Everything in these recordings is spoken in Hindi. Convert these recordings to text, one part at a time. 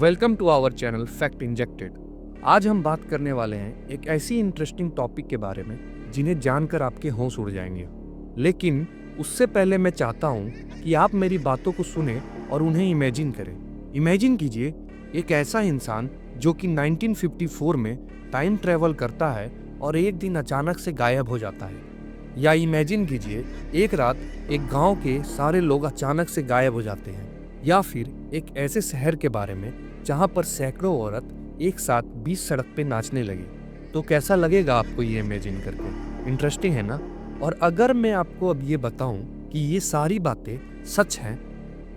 Welcome to our channel fact injected. आज हम बात करने वाले हैं एक ऐसी इंटरेस्टिंग टॉपिक के बारे में जिन्हें जानकर आपके होश उड़ जाएंगे। लेकिन उससे पहले मैं चाहता हूं कि आप मेरी बातों को सुने और उन्हें इमेजिन करें। इमेजिन कीजिए एक ऐसा इंसान जो कि 1954 में टाइम ट्रेवल करता है और एक दिन अचानक से गायब हो जाता है। या इमेजिन कीजिए एक रात एक गांव के सारे लोग अचानक से गायब हो जाते हैं। या फिर एक ऐसे शहर के बारे में जहां पर सैकड़ों औरत एक साथ 20 सड़क पे नाचने लगी। तो कैसा लगेगा आपको ये इमेजिन करके? इंटरेस्टिंग है ना? और अगर मैं आपको अब ये बताऊं कि ये सारी बातें सच हैं,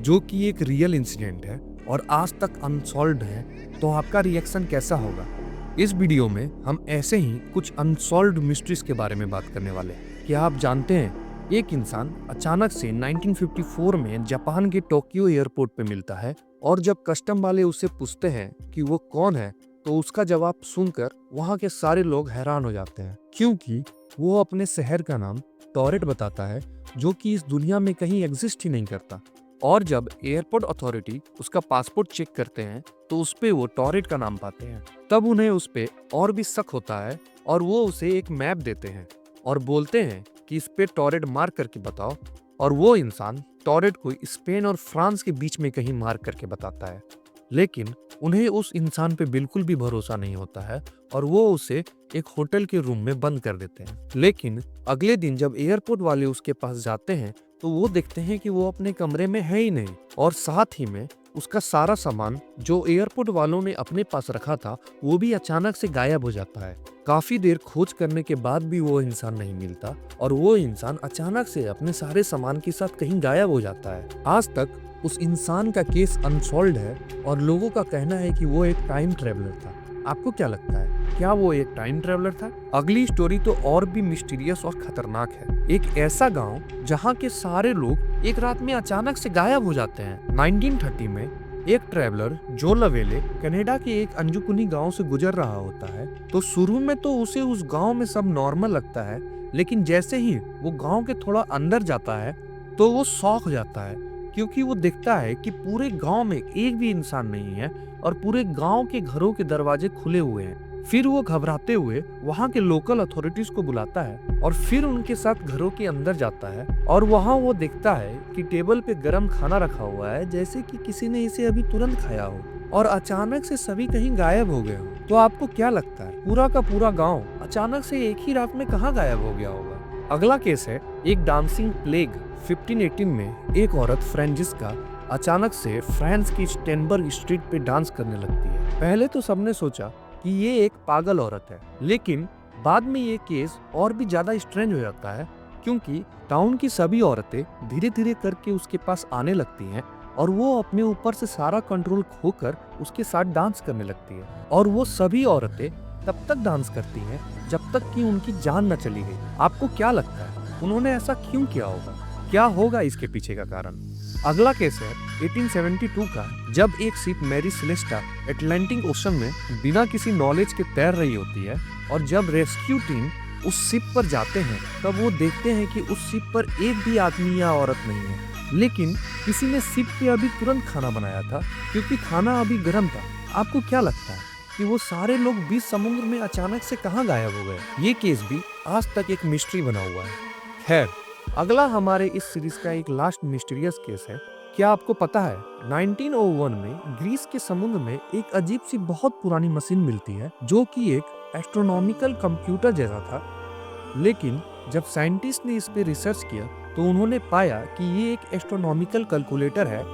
जो कि एक रियल इंसिडेंट है और आज तक अनसॉल्व्ड है, तो आपका रिएक्शन कैसा होगा? इस वीडियो में हम ऐसे ही कुछ अनसॉल्व्ड मिस्ट्रीज के बारे में बात करने वाले हैं। क्या आप जानते हैं एक इंसान अचानक से 1954 में जापान के टोक्यो एयरपोर्ट पे मिलता है और जब कस्टम वाले उसे पूछते हैं कि वो कौन है, तो उसका जवाब सुनकर वहाँ के सारे लोग हैरान हो जाते हैं, क्योंकि वो अपने शहर का नाम टोरेट बताता है, जो कि इस दुनिया में कहीं एग्जिस्ट ही नहीं करता। और जब एयरपोर्ट अथॉरिटी उसका पासपोर्ट चेक करते हैं तो उस पे वो टोरेट का नाम पाते हैं। तब उन्हें उस पे और भी शक होता है और वो उसे एक मैप देते हैं और बोलते हैं कि इस पे टोरेट मार्क करके बताओ। और वो इंसान टोरेट को स्पेन और फ्रांस के बीच में कहीं मार्क करके बताता है। लेकिन उन्हें उस इंसान पे बिल्कुल भी भरोसा नहीं होता है और वो उसे एक होटल के रूम में बंद कर देते हैं। लेकिन अगले दिन जब एयरपोर्ट वाले उसके पास जाते हैं तो वो देखते हैं कि वो अपने कमरे में है ही नहीं, और साथ ही में उसका सारा सामान जो एयरपोर्ट वालों ने अपने पास रखा था वो भी अचानक से गायब हो जाता है। काफी देर खोज करने के बाद भी वो इंसान नहीं मिलता और वो इंसान अचानक से अपने सारे सामान के साथ कहीं गायब हो जाता है। आज तक उस इंसान का केस अनसॉल्व्ड है और लोगों का कहना है कि वो एक टाइम ट्रेवलर था। आपको क्या लगता है, क्या वो एक टाइम ट्रेवलर था? अगली स्टोरी तो और भी मिस्टीरियस और खतरनाक है। एक ऐसा गांव जहां के सारे लोग एक रात में अचानक से गायब हो जाते हैं। 1930 में एक ट्रैवलर जो लवेले कनाडा के एक अंजुकुनी गांव से गुजर रहा होता है। तो शुरू में तो उसे उस गांव में सब नॉर्मल लगता है, लेकिन जैसे ही वो गांव के थोड़ा अंदर जाता है तो वो शॉक हो जाता है, क्योंकि वो देखता है कि पूरे गांव में एक भी इंसान नहीं है और पूरे गांव के घरों के दरवाजे खुले हुए हैं। फिर वो घबराते हुए वहाँ के लोकल अथॉरिटीज को बुलाता है और फिर उनके साथ घरों के अंदर जाता है और वहाँ वो देखता है कि टेबल पे गरम खाना रखा हुआ है, जैसे कि किसी ने इसे अभी तुरंत खाया हो, और अचानक से सभी कहीं गायब हो गए हो। तो आपको क्या लगता है, पूरा का पूरा गाँव अचानक से एक ही रात में कहाँ गायब हो गया होगा? अगला केस है एक डांसिंग प्लेग। 1518 में एक औरत फ्रांजिस्का अचानक से फ्रांस की स्टेनबर्ग स्ट्रीट पे डांस करने लगती है। पहले तो सबने सोचा कि ये एक पागल औरत है, लेकिन बाद में ये केस और भी ज्यादा स्ट्रेंज हो जाता है, क्योंकि टाउन की सभी औरतें धीरे धीरे करके उसके पास आने लगती हैं और वो अपने ऊपर से सारा कंट्रोल खोकर उसके साथ डांस करने लगती है। और वो सभी औरतें तब तक डांस करती हैं जब तक कि उनकी जान न चली गई। आपको क्या लगता है, उन्होंने ऐसा क्यों किया होगा? क्या होगा इसके पीछे का कारण? अगला केस है 1872 का, जब एक ship Mary Celeste Atlantic Ocean में बिना किसी नॉलेज के तैर रही होती है, और जब रेस्क्यू टीम उस शिप पर जाते हैं तब वो देखते हैं कि उस शिप पर एक भी आदमी या औरत नहीं है, लेकिन किसी ने शिप पे अभी तुरंत खाना बनाया था, क्योंकि खाना अभी गर्म था। आपको क्या लगता है कि वो सारे लोग बीच समुद्र में अचानक से कहाँ गायब हो गए? ये केस भी आज तक एक मिस्ट्री बना हुआ है। खैर, अगला हमारे इस सीरीज का एक लास्ट मिस्टीरियस केस है। क्या आपको पता है 1901 में ग्रीस के समुद्र में एक अजीब सी बहुत पुरानी मशीन मिलती है, जो कि एक एस्ट्रोनॉमिकल कंप्यूटर जैसा था। लेकिन जब साइंटिस्ट ने इस पे रिसर्च किया तो उन्होंने पाया कि ये एक एस्ट्रोनॉमिकल कैलकुलेटर है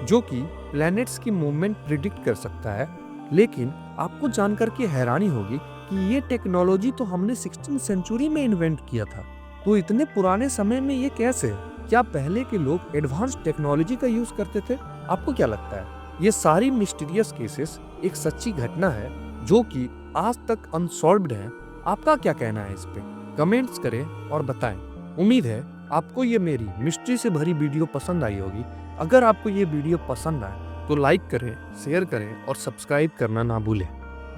जो कि प्लैनेट्स की मूवमेंट प्रिडिक्ट कर सकता है। लेकिन आपको जानकर के हैरानी होगी कि ये टेक्नोलॉजी तो हमने 16वीं सेंचुरी में इन्वेंट किया था। तो इतने पुराने समय में ये कैसे? क्या पहले के लोग एडवांस टेक्नोलॉजी का यूज करते थे? आपको क्या लगता है? ये सारी मिस्टीरियस केसेस एक सच्ची घटना है जो कि आज तक अनसॉल्व्ड है। आपका क्या कहना है इस पे? कमेंट्स करें और बताएं। उम्मीद है आपको ये मेरी मिस्ट्री से भरी वीडियो पसंद आई होगी। अगर आपको ये वीडियो पसंद आए तो लाइक करें, शेयर करें और सब्सक्राइब करना ना भूलें।